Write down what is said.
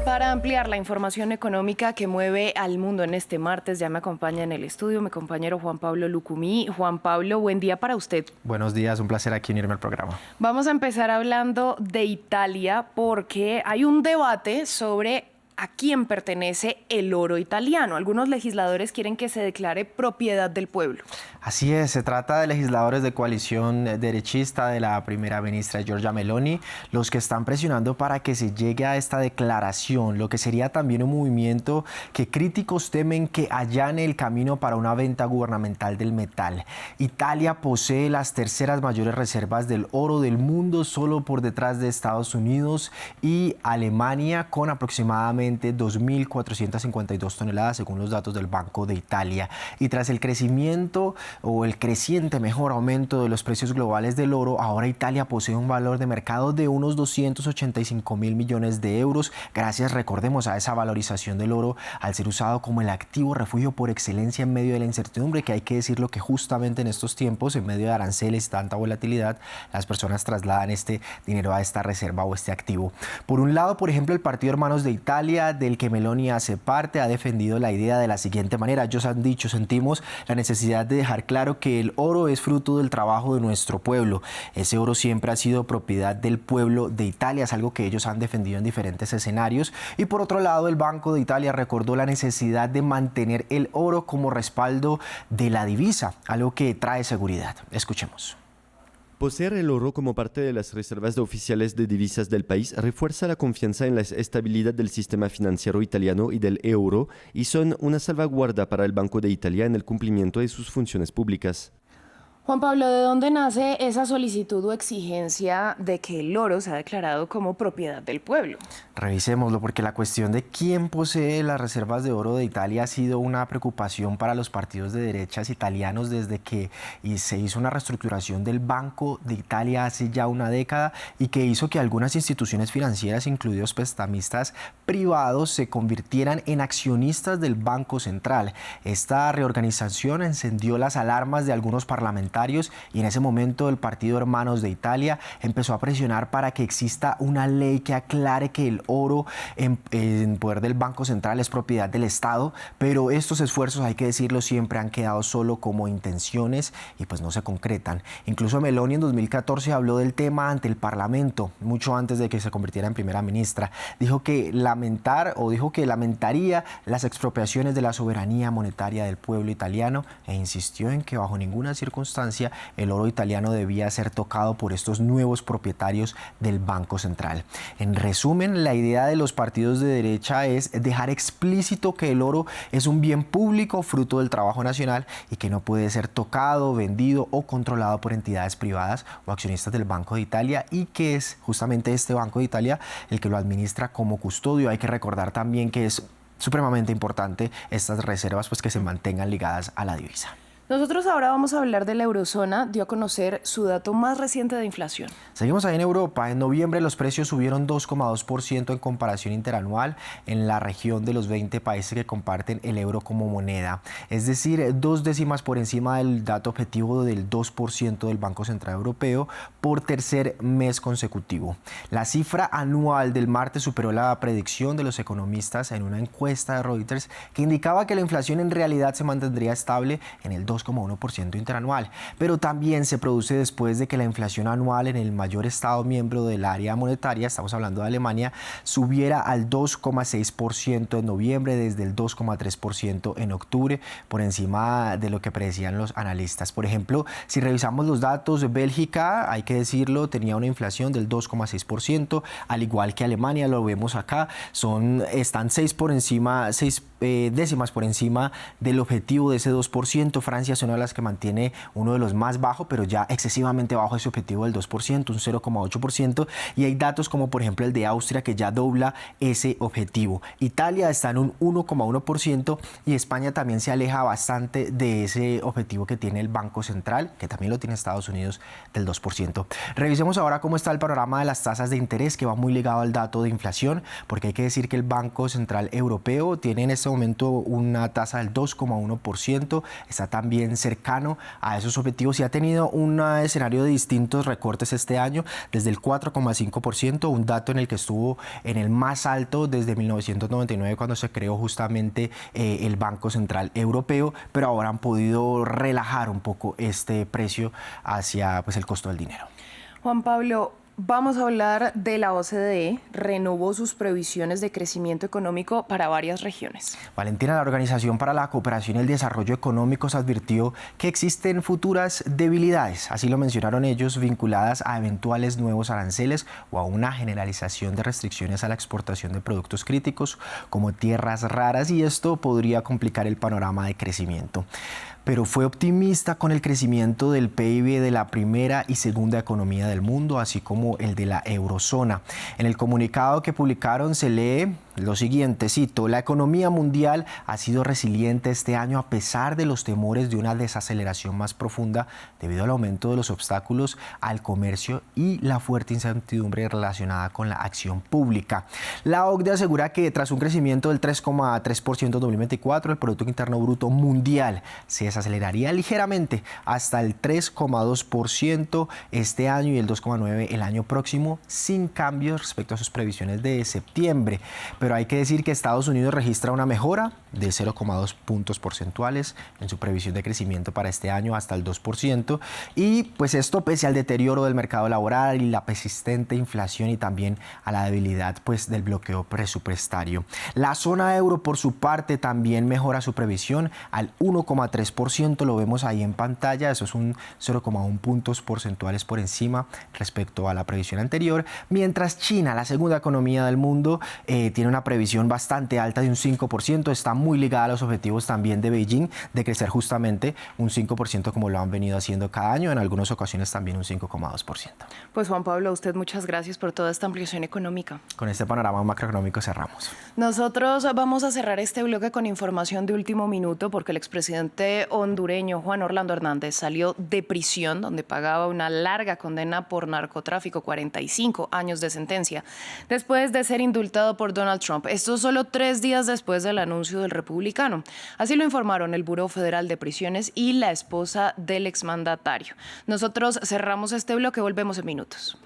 Para ampliar la información económica que mueve al mundo en este martes, ya me acompaña en el estudio mi compañero Juan Pablo Lucumí. Juan Pablo, buen día para usted. Buenos días, un placer aquí unirme al programa. Vamos a empezar hablando de Italia porque hay un debate sobre a quién pertenece el oro italiano. Algunos legisladores quieren que se declare propiedad del pueblo. Así es, se trata de legisladores de coalición derechista de la primera ministra Giorgia Meloni, los que están presionando para que se llegue a esta declaración, lo que sería también un movimiento que críticos temen que allane el camino para una venta gubernamental del metal. Italia posee las terceras mayores reservas del oro del mundo, solo por detrás de Estados Unidos y Alemania, con aproximadamente 2.452 toneladas según los datos del Banco de Italia. Y tras el crecimiento o el creciente mejor aumento de los precios globales del oro, ahora Italia posee un valor de mercado de unos 285.000 millones de euros, gracias, recordemos, a esa valorización del oro al ser usado como el activo refugio por excelencia en medio de la incertidumbre, que hay que decirlo que justamente en estos tiempos, en medio de aranceles y tanta volatilidad, las personas trasladan este dinero a esta reserva o este activo. Por un lado, por ejemplo, el Partido Hermanos de Italia, del que Meloni hace parte, ha defendido la idea de la siguiente manera. Ellos han dicho: sentimos la necesidad de dejar claro que el oro es fruto del trabajo de nuestro pueblo. Ese oro siempre ha sido propiedad del pueblo de Italia, es algo que ellos han defendido en diferentes escenarios. Y por otro lado, el Banco de Italia recordó la necesidad de mantener el oro como respaldo de la divisa, algo que trae seguridad. Escuchemos. Poseer el oro como parte de las reservas oficiales de divisas del país refuerza la confianza en la estabilidad del sistema financiero italiano y del euro, y son una salvaguarda para el Banco de Italia en el cumplimiento de sus funciones públicas. Juan Pablo, ¿de dónde nace esa solicitud o exigencia de que el oro sea declarado como propiedad del pueblo? Revisémoslo, porque la cuestión de quién posee las reservas de oro de Italia ha sido una preocupación para los partidos de derechas italianos desde que se hizo una reestructuración del Banco de Italia hace ya una década, y que hizo que algunas instituciones financieras, incluidos prestamistas privados, se convirtieran en accionistas del Banco Central. Esta reorganización encendió las alarmas de algunos parlamentarios, y en ese momento el Partido Hermanos de Italia empezó a presionar para que exista una ley que aclare que el oro en poder del Banco Central es propiedad del Estado, pero estos esfuerzos, hay que decirlo, siempre han quedado solo como intenciones y pues no se concretan. Incluso Meloni en 2014 habló del tema ante el Parlamento, mucho antes de que se convirtiera en primera ministra. Dijo que lamentaría las expropiaciones de la soberanía monetaria del pueblo italiano, e insistió en que bajo ninguna circunstancia el oro italiano debía ser tocado por estos nuevos propietarios del Banco Central. En resumen, la idea de los partidos de derecha es dejar explícito que el oro es un bien público fruto del trabajo nacional y que no puede ser tocado, vendido o controlado por entidades privadas o accionistas del Banco de Italia, y que es justamente este Banco de Italia el que lo administra como custodio. Hay que recordar también que es supremamente importante estas reservas pues que se mantengan ligadas a la divisa. Nosotros ahora vamos a hablar de la eurozona. Dio a conocer su dato más reciente de inflación. Seguimos ahí en Europa. En noviembre los precios subieron 2,2% en comparación interanual en la región de los 20 países que comparten el euro como moneda. Es decir, 2 décimas por encima del dato objetivo del 2% del Banco Central Europeo por tercer mes consecutivo. La cifra anual del martes superó la predicción de los economistas en una encuesta de Reuters que indicaba que la inflación en realidad se mantendría estable en el 2,1% interanual, pero también se produce después de que la inflación anual en el mayor estado miembro del área monetaria, estamos hablando de Alemania, subiera al 2,6% en noviembre desde el 2,3% en octubre, por encima de lo que predecían los analistas. Por ejemplo, si revisamos los datos de Bélgica, hay que decirlo, tenía una inflación del 2,6%, al igual que Alemania, lo vemos acá, están 6 décimas por encima del objetivo de ese 2%. Francia es una de las que mantiene uno de los más bajos, pero ya excesivamente bajo ese objetivo del 2%, un 0,8%, y hay datos como por ejemplo el de Austria que ya dobla ese objetivo. Italia está en un 1,1% y España también se aleja bastante de ese objetivo que tiene el Banco Central, que también lo tiene Estados Unidos, del 2%. Revisemos ahora cómo está el panorama de las tasas de interés, que va muy ligado al dato de inflación, porque hay que decir que el Banco Central Europeo tiene en este momento una tasa del 2,1%, está también también cercano a esos objetivos y ha tenido un escenario de distintos recortes este año, desde el 4,5%, un dato en el que estuvo en el más alto desde 1999 cuando se creó justamente el Banco Central Europeo, pero ahora han podido relajar un poco este precio hacia el costo del dinero. Juan Pablo, vamos a hablar de la OCDE. Renovó sus previsiones de crecimiento económico para varias regiones. Valentina, la Organización para la Cooperación y el Desarrollo Económicos advirtió que existen futuras debilidades, así lo mencionaron ellos, vinculadas a eventuales nuevos aranceles o a una generalización de restricciones a la exportación de productos críticos como tierras raras, y esto podría complicar el panorama de crecimiento. Pero fue optimista con el crecimiento del PIB de la primera y segunda economía del mundo, así como el de la eurozona. En el comunicado que publicaron se lee lo siguiente, cito: la economía mundial ha sido resiliente este año a pesar de los temores de una desaceleración más profunda debido al aumento de los obstáculos al comercio y la fuerte incertidumbre relacionada con la acción pública. La OCDE asegura que tras un crecimiento del 3,3% en 2024, el Producto Interno Bruto mundial se desaceleraría ligeramente hasta el 3,2% este año y el 2,9% el año próximo, sin cambios respecto a sus previsiones de septiembre. Pero hay que decir que Estados Unidos registra una mejora de 0,2 puntos porcentuales en su previsión de crecimiento para este año hasta el 2%, y pues esto pese al deterioro del mercado laboral y la persistente inflación y también a la debilidad del bloqueo presupuestario. La zona euro por su parte también mejora su previsión al 1,3%, lo vemos ahí en pantalla, eso es un 0,1 puntos porcentuales por encima respecto a la previsión anterior, mientras China, la segunda economía del mundo, tiene una previsión bastante alta de un 5%, está muy ligada a los objetivos también de Beijing de crecer justamente un 5% como lo han venido haciendo cada año, en algunas ocasiones también un 5,2%. Pues Juan Pablo, a usted muchas gracias por toda esta ampliación económica. Con este panorama macroeconómico cerramos. Nosotros vamos a cerrar este bloque con información de último minuto porque el expresidente hondureño Juan Orlando Hernández salió de prisión donde pagaba una larga condena por narcotráfico, 45 años de sentencia, después de ser indultado por Donald Trump. Esto solo 3 días después del anuncio del republicano. Así lo informaron el Buró Federal de Prisiones y la esposa del exmandatario. Nosotros cerramos este bloque, volvemos en minutos.